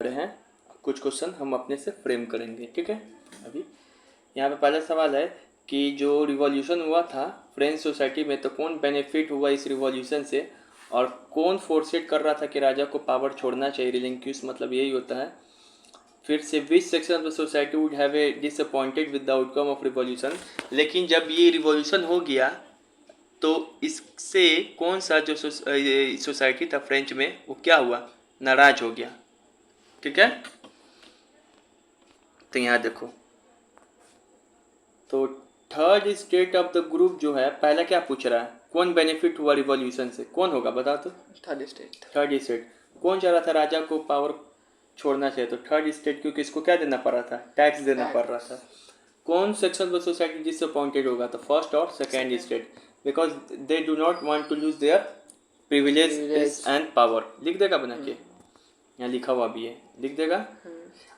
रहे हैं कुछ क्वेश्चन हम अपने से फ्रेम करेंगे, ठीक है। अभी यहाँ पे पहला सवाल है कि जो रिवॉल्यूशन हुआ था फ्रेंच सोसाइटी में, तो कौन बेनिफिट हुआ इस रिवॉल्यूशन से और कौन फोर्सेट कर रहा था कि राजा को पावर छोड़ना चाहिए, रिलिंक्विश मतलब यही होता है। फिर से which section of the society would have a disappointed with the outcome of revolution. लेकिन जब ये रिवॉल्यूशन हो गया तो इससे कौन सा जो सोसाइटी था फ्रेंच में वो क्या हुआ, नाराज हो गया, ठीक है। तो यहाँ देखो, तो third state of the group जो है पहला क्या पूछ रहा है, कौन बेनिफिट हुआ रिवॉल्यूशन से, कौन होगा बताओ तो। Third state. थर्ड स्टेट कौन चाह रहा था राजा को पावर छोड़ना चाहिए, तो थर्ड स्टेट, क्योंकि इसको क्या देना पड़ रहा था, टैक्स देना पड़ रहा था। कौन सेक्शन ऑफ सोसाइटी डिसअपॉइंटेड होगा, तो फर्स्ट और second state, because they do not want to lose their privilege and power. लिख देगा बना के, यहाँ लिखा हुआ भी है, लिख देगा।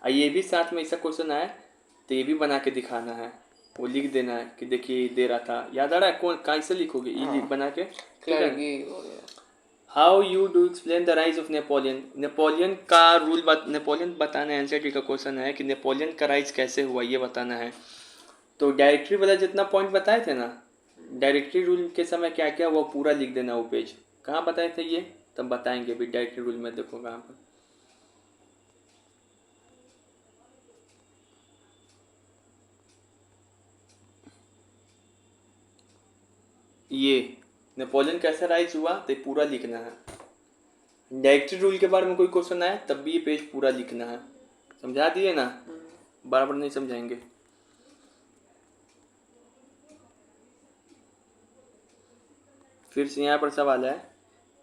और ये भी साथ में ऐसा क्वेश्चन आए तो ये भी बना के दिखाना है, वो लिख देना है कि देखिए दे रहा था, याद आ रहा है कौन कैसे लिखोगे, ये लिख बना के, ठीक है। How you do explain the rise of Napoleon, Napoleon का रूल नेपोलियन बताना है, एनसीईआरटी का क्वेश्चन है कि नेपोलियन का राइज कैसे हुआ ये बताना है। तो डायरेक्टरी वाला जितना पॉइंट बताए थे ना, डायरेक्टरी रूल के समय क्या क्या वो पूरा लिख देना, वो पेज कहाँ बताए थे ये तब बताएंगे भी। डायरेक्टरी रूल में देखो कहाँ पर, ये नेपोलियन कैसा राइज हुआ तो पूरा लिखना है। डायरेक्टरी रूल के बारे में कोई क्वेश्चन आए तब भी ये पेज पूरा लिखना है, समझा दिए ना, बार बार नहीं समझाएंगे। फिर से यहाँ पर सवाल है,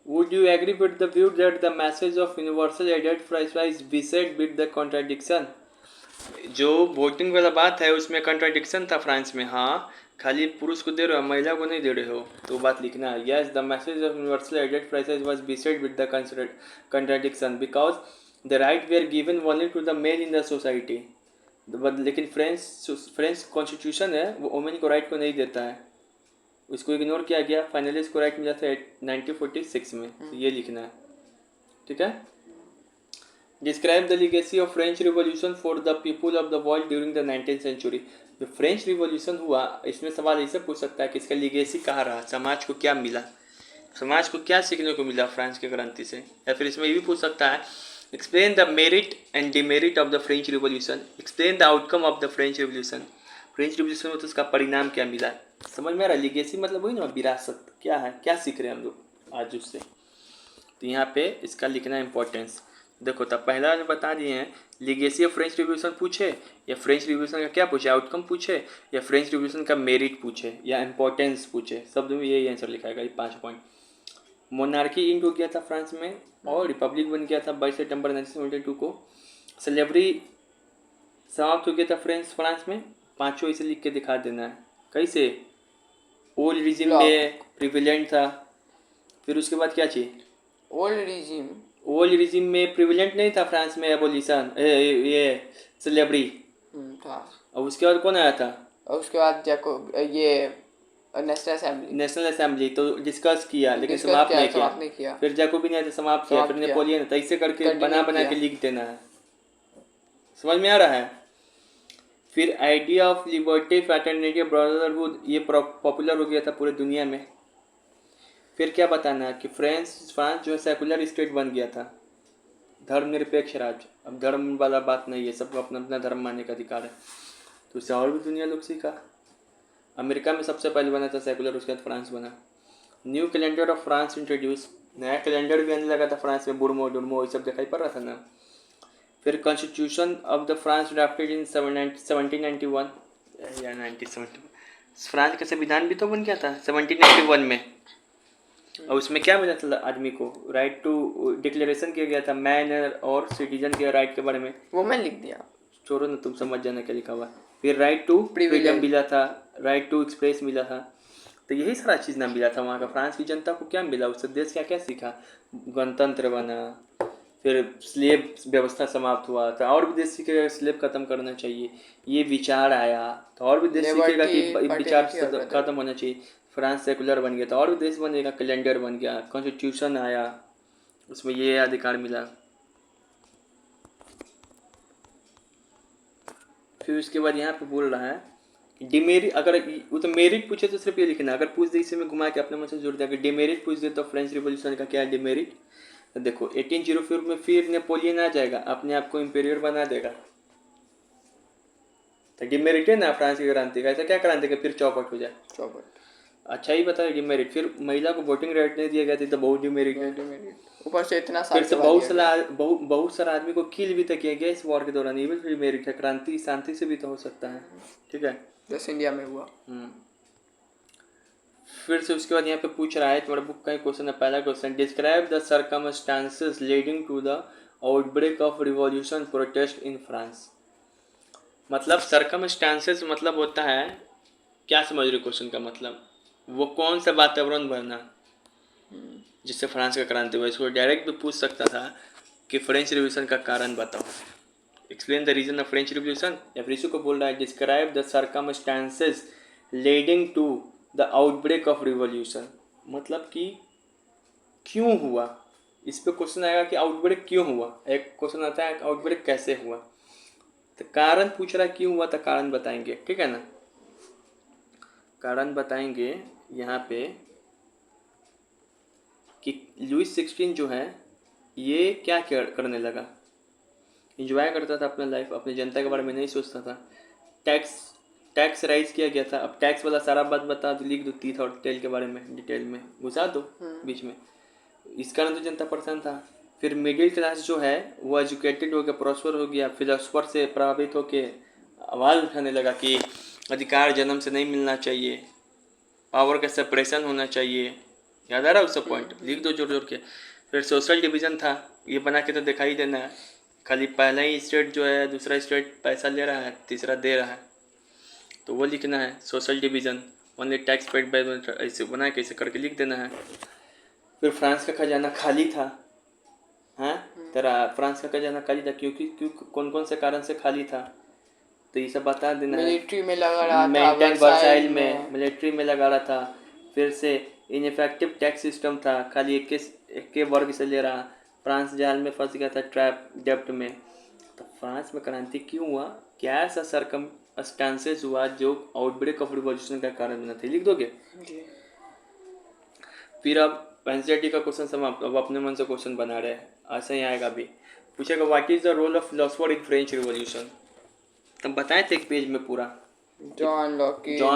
would you agree with the view that the message of universal added price wise beset with the contradiction. जो वोटिंग वाला बात है उसमें कॉन्ट्राडिक्शन था फ्रांस में, हाँ खाली पुरुष को दे रहे हो महिला को नहीं दे रहे हो, तो बात लिखना है। Yes the message of universal added prices was beset with the contradiction because the right were given only to the male in the society. लेकिन फ्रेंच कॉन्स्टिट्यूशन है वो वुमेन को राइट को नहीं देता है, उसको इग्नोर किया गया, फाइनली इसको राइट मिला था 1946 में, तो ये लिखना है, ठीक है। Describe the legacy of French revolution for the people of the world during the 19th century. जो फ्रेंच रिवॉल्यूशन हुआ इसमें सवाल ऐसे पूछ सकता है कि इसका लीगेसी कहाँ रहा, समाज को क्या मिला, समाज को क्या सीखने को मिला फ्रांस की क्रांति से। या फिर इसमें ये भी पूछ सकता है, explain the merit and demerit of the French revolution, explain the outcome of the French revolution. French revolution में तो उसका परिणाम क्या मिला, समझ में आ रहा है। लीगेसी मतलब वही ना, विरासत क्या है, क्या सीख रहे हैं हम लोग आज उससे, तो यहाँ पे इसका लिखना इंपॉर्टेंस। देखो तब पहला जो बता दिए हैं, लीगेसी ऑफ फ्रेंच रिवॉल्यूशन पूछे या फ्रेंच रिवॉल्यूशन का क्या पूछे, आउटकम पूछे या फ्रेंच रिवॉल्यूशन का मेरिट पूछे या इंपॉर्टेंस पूछे, शब्द में यही आंसर लिखाएगा, ये 5 पॉइंट। मोनार्की इंड हो गया था फ्रांस में और रिपब्लिक बन गया था 22 सितंबर 1972 को। स्लेवरी समाप्त हो गया था फ्रांस में, पाँचों इसे लिख के दिखा देना है कैसे। ओल्ड रिजिम में प्रिविलेंट था, फिर उसके बाद क्या चाहिए, ओल्ड रिजिम में प्रिविलेंट नहीं था फ्रांस में एबोलिशन, ये स्लेवरी था। और उसके बाद कौन आया था, और उसके बाद ये नेशनल असेंबली तो डिस्कस किया लेकिन समाप्त नहीं किया। फिर जैकोबिन आया तो समाप्त किया, फिर नेपोलियन, तो ऐसे करके बना के लिख देना है, समझ में आ रहा है। फिर idea of liberty fraternity brotherhood ये पॉपुलर हो गया था पूरे दुनिया में। फिर क्या बताना है कि फ्रांस जो है सेकुलर स्टेट बन गया था, धर्मनिरपेक्ष राज्य, अब धर्म वाला बात नहीं है, सबको अपना अपना धर्म मानने का अधिकार है, तो इससे और भी दुनिया लोग सीखा। अमेरिका में सबसे पहले बना था सेकुलर, उसके बाद फ्रांस बना। New calendar of France introduce, नया कैलेंडर भी आने लगा था फ्रांस में, बुरमो डुरमो ये सब दिखाई पड़ रहा था ना। फिर constitution of the France drafted in 1791 या 1971, फ्रांस का संविधान भी तो बन गया था 1791 में, और उसमें क्या मिला था आदमी को, राइट टू डिक्लेरेशन किया गया था मैन और सिटीजन के राइट के बारे में, वो मैं लिख दिया, छोड़ो ना तुम समझ जाना क्या लिखा हुआ। फिर राइट टू फ्रीडम मिला था, राइट टू एक्सप्रेस मिला था, तो यही सारा चीज़ ना मिला था वहाँ का। फ्रांस की जनता को क्या मिला, उससे देश क्या क्या सीखा, गणतंत्र बना, फिर स्लेब व्यवस्था समाप्त हुआ था, और भी देश सीखेगा स्लेब खत्म करना चाहिए, ये विचार आया तो और भी देश सीखेगा कि विचार खत्म होना चाहिए। फ्रांस सेकुलर बन गया था, और भी देश बनेगा, कैलेंडर बन गया, कॉन्स्टिट्यूशन आया, उसमें ये अधिकार मिला। फिर उसके बाद यहाँ पे बोल रहा है डिमेरिट, अगर वो तो मेरिट पूछे तो सिर्फ ये लिखना, अगर पूछ दे इसी में घुमा के अपने मन से जोड़ दिया, अगर डिमेरिट पूछ दे तो फ्रेंच रिवॉल्यूशन का क्या है डिमेरिट। तो देखो 1804 में फिर नेपोलियन आ जाएगा, अपने आप को इंपीरियर बना देगा, तो डिमेरिट है ना फ्रांस की क्रांति का। ऐसा क्या क्रांति का फिर चौपट हो जाए। चौपट। अच्छा ही बताया डिमेरिट। फिर महिला को वोटिंग राइट नहीं दिया गया था, तो बहुत डिमेरिट है। ऊपर से इतना फिर साल से के बाद दिया गया। बहुत सारा आदमी को किल भी तो किया गया इस वॉर के दौरान, ये भी डिमेरिट है। क्रांति शांति से भी तो हो सकता है, ठीक है, जैसे इंडिया में हुआ। फिर से उसके बाद यहाँ पे पूछ रहा है, तुम्हारा बुक का क्वेश्चन है, पहला question, describe the circumstances leading to the outbreak of revolution protest in France. मतलब सर्कमस्टांसेस मतलब होता है, क्या समझ रहे हो क्वेश्चन का मतलब, वो कौन सा वातावरण बना जिससे फ्रांस का क्रांति हुआ। इसको डायरेक्ट भी पूछ सकता था कि फ्रेंच रिवॉल्यूशन का कारण बताओ, explain the reason of French revolution, या फिर इसी को बोल रहा है describe the circumstances leading to the outbreak of revolution, मतलब कि क्यों हुआ। इस पे क्वेश्चन आएगा कि आउटब्रेक क्यों हुआ, एक क्वेश्चन आता है आउटब्रेक कैसे हुआ, तो कारण पूछ रहा है क्यों हुआ, तो कारण बताएंगे, ठीक है ना, कारण बताएंगे यहाँ पे कि लुइस 16 जो है ये क्या करने लगा, इंजॉय करता था अपना लाइफ, अपनी जनता के बारे में नहीं सोचता था। टैक्स राइज किया गया था। अब टैक्स वाला सारा बात बता दो, लिख दो टीथ और टेल के बारे में डिटेल में घुसा दो बीच में, इस कारण तो जनता परेशान था। फिर मिडिल क्लास जो है वो एजुकेटेड हो गया, प्रॉस्पर हो गया, फिलोसफर से प्रभावित होकर आवाज़ उठाने लगा कि अधिकार जन्म से नहीं मिलना चाहिए, पावर का सेपरेशन होना चाहिए। याद आ रहा है उसका पॉइंट, लिख दो जोड़ जोड़ के। फिर सोशल डिवीज़न था, ये बना के तो दिखाई देना है, खाली पहला ही स्टेट जो है दूसरा स्टेट पैसा ले रहा है, तीसरा दे रहा है, तो वो लिखना है social division, only tax paid by, ऐसे बना के ऐसे करके लिख देना है। फिर फ्रांस का खजाना खाली था, हाँ तेरा फ्रांस का खजाना खाली था, क्योंकि कौन कौन से कारण से खाली था, तो ये सब बता देना है। मिलिट्री में लगा रहा था, मेंटेन वर्साइल में मिलिट्री में लगा रहा था। फिर से इनफेक्टिव टैक्स सिस्टम था, खाली एक के वर्ग से ले रहा। फ्रांस जाल में फंस गया था, ट्रैप डेप्ट में। तो फ्रांस में क्रांति क्यों हुआ, क्या ऐसा सर्कमस्टांसेस हुआ जो आउटब्रेक ऑफ रिवॉल्यूशन का कारण बना थे, लिख दोगे। फिर अब एनसीईआरटी का क्वेश्चन समाप्त, अब अपने मन से क्वेश्चन बना रहे हैं, ऐसा ही आएगा अभी। पूछेगा what is the role of philosopher in French revolution, तब बताए थे एक पेज में पूरा, जॉन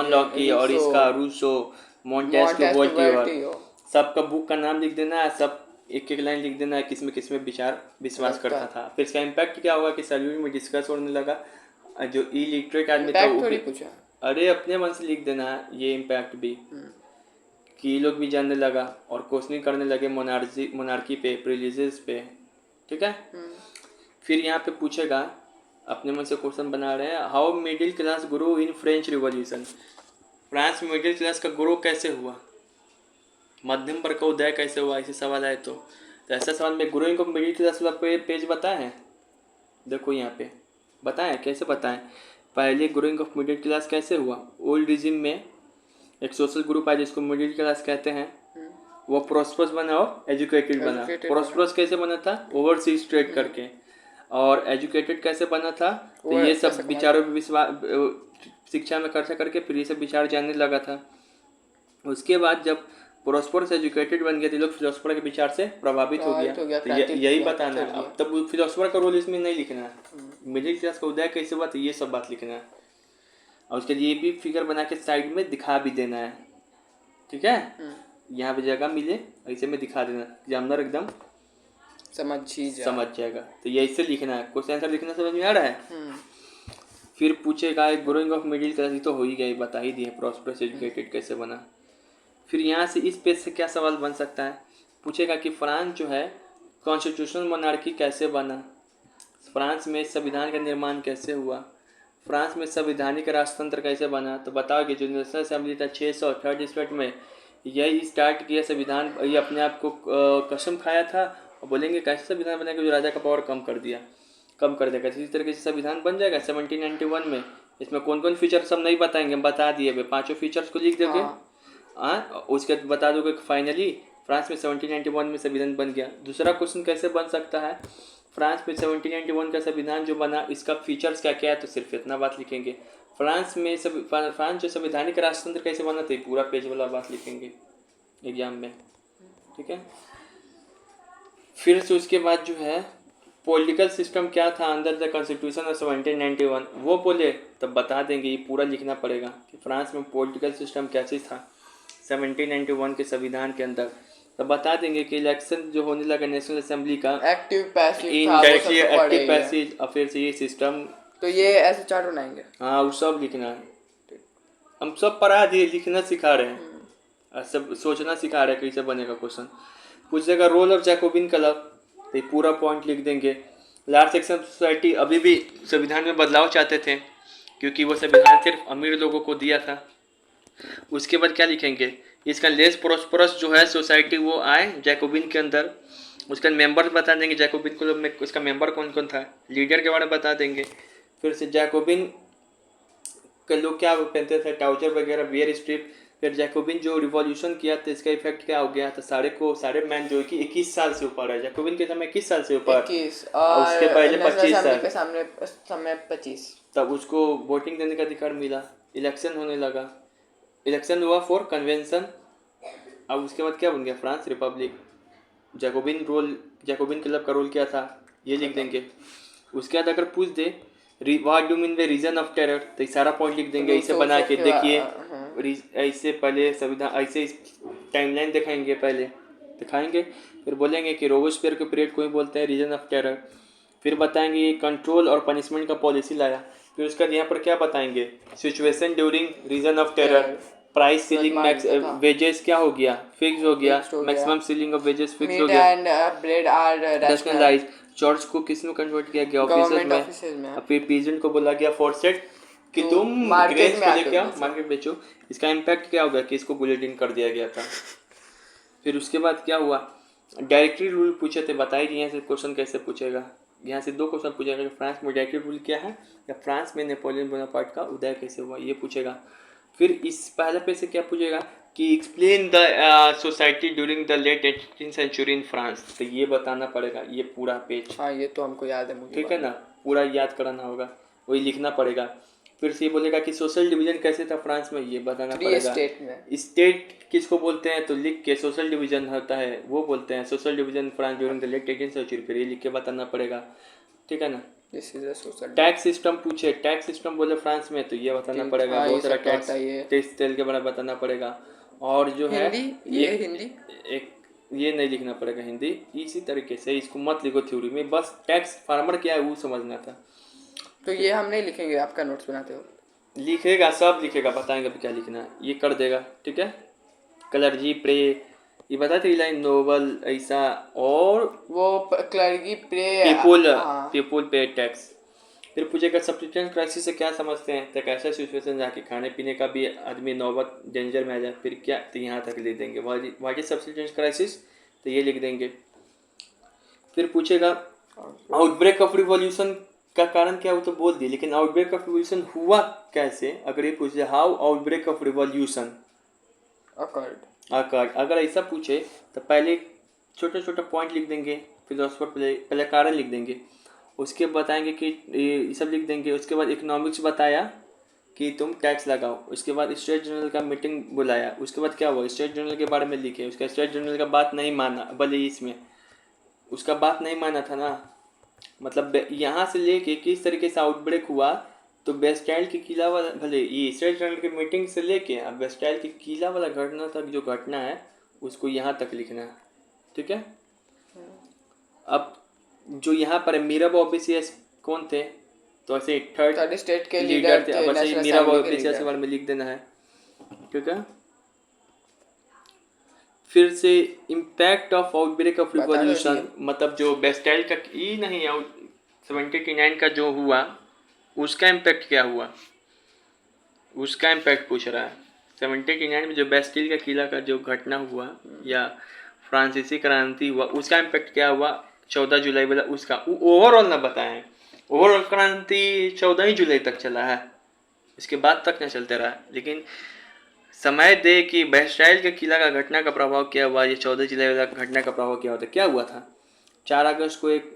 लॉकी और इसका रूसो, मोंटेस्क्यू, वोल्टेयर, सबका बुक का नाम लिख देना है, सब एक एक लाइन लिख देना है, किसमें विश्वास करता था। फिर इसका इम्पैक्ट क्या होगा कि सैल्यूट में डिस्कस होने लगा, जो इलिटरेट आदमी था वो, अरे अपने मन से लिख देना है ये इम्पैक्ट भी, कि ये लोग भी जानने लगा और क्वेश्चनिंग करने लगे मोनार्की पे, प्रिविलेजेस पे, ठीक है। फिर यहाँ पे पूछेगा, अपने मन से क्वेश्चन बना रहे हैं, how middle class grow in French revolution, France में मिडिल क्लास का ग्रो कैसे हुआ, मध्यम वर्ग का उदय कैसे हुआ, ऐसे सवाल आए तो ऐसा सवाल में ग्रोइंग ऑफ मिडिल क्लास वाला पेज बताए हैं, देखो यहाँ पे बताएं, कैसे बताएं। पहले ग्रोइंग ऑफ मिडिल क्लास कैसे हुआ, ओल्ड रिजिम में एक सोशल ग्रुप है जिसको मिडिल क्लास कहते हैं, वो प्रोस्पर्स बना और एजुकेटेड बना। प्रोस्पर्स कैसे बना था, ओवरसीज ट्रेड करके, और एजुकेटेड कैसे बना था, तो ये सब विचारों पर विश्वास, शिक्षा में खर्चा करके फिर ये सब विचार जानने लगा था। उसके बाद जब प्रोस्पर से एजुकेटेड बन गया तो लोग फिलोसफर के विचार से प्रभावित हो गया, तो यही बताना है। अब तब फिलोसफर का रोल इसमें नहीं लिखना है, मिडिल क्लास का उदय कैसे हुआ तो ये सब बात लिखना है, और उसके लिए भी फिगर बना के साइड में दिखा भी देना है, ठीक है, यहाँ पे जगह मिले ऐसे में दिखा देना, एग्जामिनर एकदम समझ जाएगा। तो ये ऐसे लिखना है, क्वेश्चन आंसर लिखना समझ में आ रहा है। फिर पूछेगा ग्रोइंग ऑफ मिडिल क्लास, ये तो हो ही गया, बता ही दिए, प्रॉस्परस एजुकेटेड कैसे बना। फिर यहाँ से इस पेज से क्या सवाल बन सकता है, पूछेगा कि फ्रांस जो है कॉन्स्टिट्यूशनल मोनार्की कैसे बना, फ्रांस में संविधान का निर्माण कैसे हुआ, फ्रांस में संवैधानिक राष्ट्रतंत्र कैसे बना, तो बताओ कि जो नेशनल असेंबली था 600 थर्ड स्टेट में, यही स्टार्ट किया संविधान, ये अपने आप को कसम खाया था, और बोलेंगे कैसे संविधान बनेगा जो राजा का पावर कम कर देगा, इसी तरीके से संविधान बन जाएगा 1791 में। इसमें कौन कौन फीचर सब नहीं बताएंगे, बता दिए वे, 5 फीचर्स को लिख दोगे, उसके बता दोगे कि फाइनली फ्रांस में 1791 में संविधान बन गया। दूसरा क्वेश्चन कैसे बन सकता है, फ्रांस में 1791 का संविधान जो बना, इसका फीचर्स क्या क्या है, तो सिर्फ इतना बात लिखेंगे। फ्रांस जो संवैधानिक राष्ट्रतंत्र कैसे बना था, पूरा पेज वाला बात लिखेंगे एग्जाम में, ठीक है। फिर से उसके बाद जो है पॉलिटिकल सिस्टम क्या था अंडर द कॉन्स्टिट्यूशन ऑफ 1791, वो बोले तब बता देंगे, ये पूरा लिखना पड़ेगा कि फ्रांस में पॉलिटिकल सिस्टम कैसे था 1791 के संविधान के अंदर। तब बता देंगे कि इलेक्शन जो होने लगा नेशनल असेंबली का, एक्टिव पैसिव था, वो सब इनडायरेक्टली तो पढ़े एक्टिव ही है। पैसिव, और फिर से ये सिस्टम, तो ये ऐसे चार्ट बनाएंगे। हाँ वो सब लिखना है। हम सब पढ़ा दिए, लिखना सिखा रहे हैं, सब सोचना सिखा रहे हैं कैसे बनेगा क्वेश्चन। पूछेगा रोल ऑफ जैकोबिन क्लब, तो ये पूरा पॉइंट लिख देंगे। लार्ज सेक्शन सोसाइटी अभी भी संविधान में बदलाव चाहते थे, क्योंकि वो संविधान सिर्फ अमीर लोगों को दिया था। उसके बाद क्या लिखेंगे, इसका लेस प्रोस्परस जो है सोसाइटी वो आए जैकोबिन के अंदर। उसका मेंबर बता देंगे जैकोबिन क्लब में उसका मेंबर कौन कौन था, लीडर के बारे में बता देंगे। फिर से जैकोबिन के लोग क्या पहनते थे, ट्राउजर वगैरह, बियर स्ट्रिप। फिर जैकोबिन जो रिवॉल्यूशन किया था, इसका इफेक्ट क्या हो गया था, सारे मैन जो कि 21 साल से ऊपर है, जैकोबिन के समय 21 साल से ऊपर, 21 उसके पहले 25 साल के सामने समय 25, तब उसको वोटिंग देने का अधिकार मिला। इलेक्शन होने लगा, इलेक्शन हुआ फॉर कन्वेंशन। अब उसके बाद क्या बन गया, फ्रांस रिपब्लिक। जैकोबिन क्लब का रोल क्या था, ये लिख देंगे। उसके बाद अगर पूछ दे what do mean the reason of terror, तो ये सारा पॉइंट लिख देंगे, इसे बना के देखिए। ऐसे पहले संविधान ऐसे टाइमलाइन दिखाएंगे। फिर बोलेंगे कि रोबेस्पियर के पीरियड को ही बोलते हैं रीजन ऑफ टेरर। फिर बताएंगे ये कंट्रोल और पनिशमेंट का पॉलिसी लाया। फिर उसका यहाँ पर क्या बताएंगे, situation during reign of terror, price ceiling, wages क्या हो गया, फिक्स हो गया, maximum ceiling of wages fix हो गया, ब्रेड आर नेशनलाइज, चर्च को किसमें कन्वर्ट किया गया, ऑफिसर्स में। फिर पीजेंट को बोला गया फोर्सेट कि तुम ग्रेन्स को लेके आओ, मार्केट बेचो। इसका इम्पैक्ट क्या होगा कि इसको बुलेटिन कर दिया गया था। फिर उसके बाद क्या हुआ, डायरेक्टरी रूल पूछे थे, बताइए यहाँ से क्वेश्चन कैसे पूछेगा। यहाँ से 2 क्वेश्चन पूछेगा कि फ्रांस में डायरेक्टरी रूल क्या है, या फ्रांस में नेपोलियन बोनापार्ट का उदय कैसे हुआ, ये पूछेगा। फिर इस पहले पे से क्या पूछेगा कि explain the society during the late 18th century in France, तो ये बताना पड़ेगा, ये पूरा पेज। हाँ ये तो हमको याद है मुझे, ठीक है ना, पूरा याद कराना होगा, वही लिखना पड़ेगा। फिर से ये बोलेगा कि सोशल डिवीजन कैसे था फ्रांस में, ये बताना पड़ेगा। स्टेट किसको बोलते हैं, तो लिख के सोशल डिवीजन होता है वो बोलते हैं, social division France during the late 18th century, फिर ये लिख के बताना पड़ेगा। ठीक है ना। टैक्स सिस्टम पूछे, टैक्स सिस्टम बोले फ्रांस में, तो ये बताना पड़ेगा। बहुत सारा टैक्स तेल के बारे में बताना पड़ेगा। और जो है हिंदी एक ये नहीं लिखना पड़ेगा हिंदी, इसी तरीके से इसको मत लिखो थ्योरी में, बस टैक्स फार्मर क्या है वो समझना था। तो ये हम नहीं लिखेंगे, आपका नोट्स बनाते हो लिखेगा, सब लिखेगा, बताएंगे क्या लिखना है, ये कर देगा। ठीक है, क्लर्जी प्रे ये बताते लाइन नोबल ऐसा, और वो क्लर्जी प्रे पीपुल पे टैक्स। फिर पूछेगा सब्सिस्टेंस क्राइसिस से क्या समझते हैं, तो कैसा सिचुएशन जाके खाने पीने का भी आदमी नौबत डेंजर में आ जाए, फिर क्या, तो यहाँ तक लिख देंगे व्हाट इज सब्सिस्टेंस क्राइसिस, तो ये लिख देंगे। फिर पूछेगा आउटब्रेक ऑफ रिवॉल्यूशन का कारण क्या, वो तो बोल दिए, लेकिन आउटब्रेक ऑफ रिवॉल्यूशन हुआ कैसे, अगर ये पूछे how outbreak of revolution occurred, अगर ऐसा पूछे तो पहले छोटा छोटा पॉइंट लिख देंगे, फिलोसफर पहले कारण लिख देंगे, उसके बताएंगे कि ये सब लिख देंगे। उसके बाद इकोनॉमिक्स बताया कि तुम टैक्स लगाओ, उसके बाद स्टेट जनरल का मीटिंग बुलाया, उसके बाद क्या हुआ स्टेट जनरल के बारे में लिखे, उसका स्टेट जनरल का बात नहीं माना, भले इसमें उसका बात नहीं माना था ना, मतलब यहाँ से लेके किस तरीके से आउटब्रेक हुआ, तो बेस्टाइल के किला वाला, भले ये स्टेट जनरल की मीटिंग से लेके अब बेस्टाइल के किला वाला घटना तक जो घटना है उसको यहाँ तक लिखना है। ठीक है, अब जो यहाँ पर मीरा ऑफिसियस कौन थे, तो ऐसे थर्ड स्टेट के लीडर थे, अब ऐसे मीरा ऑफिसियस के बारे में लिख देना है। ठीक है, फिर से impact of outbreak of revolution, मतलब जो बेस्टाइल का ही नहीं 1789 का जो हुआ उसका इम्पैक्ट क्या हुआ, उसका इम्पैक्ट पूछ रहा है। 1789 में जो बेस्टाइल का किला का जो घटना हुआ या फ्रांसीसी क्रांति हुआ उसका इम्पैक्ट क्या हुआ 14 जुलाई वाला, उसका ओवरऑल ना बताएं। ओवरऑल क्रांति 14 जुलाई तक चला है, इसके बाद तक ना चलते रहा, लेकिन समय दे कि बेस्टाइल के किला का घटना का प्रभाव क्या हुआ, ये 14 जुलाई वाला घटना का प्रभाव क्या होता, क्या हुआ था। 4 अगस्त को एक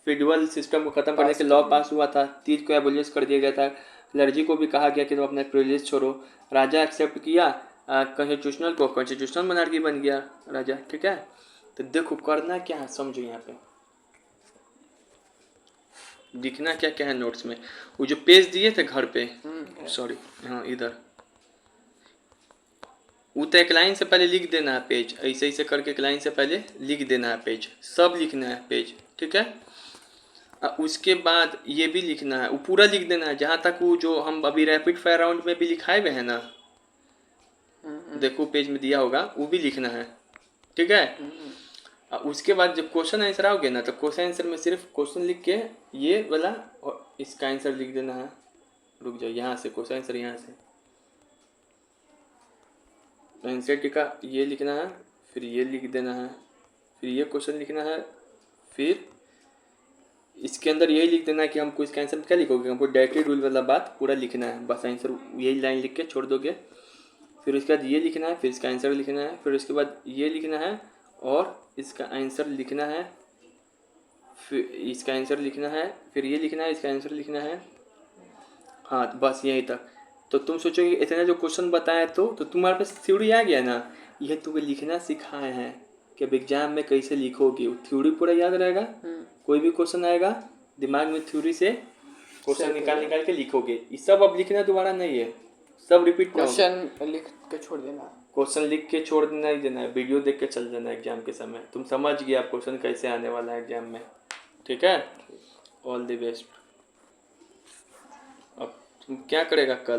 फ्रीडुअल सिस्टम को खत्म करने के लॉ पास हुआ था, तीर को एबोलिश कर दिया गया था, क्लर्जी को भी कहा गया कि तुम अपना प्रिविलेज छोड़ो, राजा एक्सेप्ट किया कॉन्स्टिट्यूशनल को, कॉन्स्टिट्यूशनल मोनार्की बन गया राजा। ठीक है, तो देखो करना क्या है समझो, यहाँ पे दिखना क्या क्या है नोट्स में। वो जो पेज दिए थे घर पे, सॉरी हाँ इधर, वो तो एक लाइन से पहले लिख देना है पेज, ऐसे ऐसे करके एक लाइन से पहले लिख देना है पेज, सब लिखना है पेज। ठीक है, उसके बाद ये भी लिखना है, वो पूरा लिख देना है, जहाँ तक वो जो हम अभी रैपिड फायर राउंड में भी लिखाए हुए हैं ना, देखो पेज में दिया होगा, वो भी लिखना है। ठीक है, उसके बाद जब क्वेश्चन आंसर आओगे ना, तो क्वेश्चन आंसर में सिर्फ क्वेश्चन लिख के ये वाला और इसका आंसर लिख देना है। रुक जाओ, यहाँ से क्वेश्चन आंसर, यहाँ से आंसर टिका ये लिखना है, फिर ये लिख देना है, फिर ये क्वेश्चन लिखना है, फिर इसके अंदर यही लिख देना है कि हमको इसका आंसर क्या लिखोगे, हमको डायरेक्टली रूल वाला बात पूरा लिखना है, बस आंसर यही लाइन लिख के छोड़ दोगे। फिर उसके बाद ये लिखना है, फिर इसका आंसर लिखना है, फिर उसके बाद ये लिखना है और इसका आंसर लिखना है, फिर इसका आंसर लिखना है, फिर ये लिखना है, इसका आंसर लिखना है। हाँ बस यहीं तक। तो तुम सोचोगे इतना जो क्वेश्चन बताया तो तुम्हारे पास थ्योरी आ गया ना, यह तुम्हें लिखना सिखाए हैं कि अब एग्जाम में कैसे लिखोगे, वो थ्योरी पूरा याद रहेगा। कोई भी क्वेश्चन आएगा दिमाग में थ्योरी से क्वेश्चन निकाल के लिखोगे। ये सब अब लिखना दोबारा नहीं है, सब रिपीट ना होगा। क्वेश्चन लिख के छोड़ देना, क्वेश्चन लिख के छोड़ देना ही देना है, वीडियो देख के चल जाना एग्जाम के समय, तुम समझ गया क्वेश्चन कैसे आने वाला है एग्जाम में। ठीक है, ऑल द बेस्ट। अब तुम क्या करेगा कल?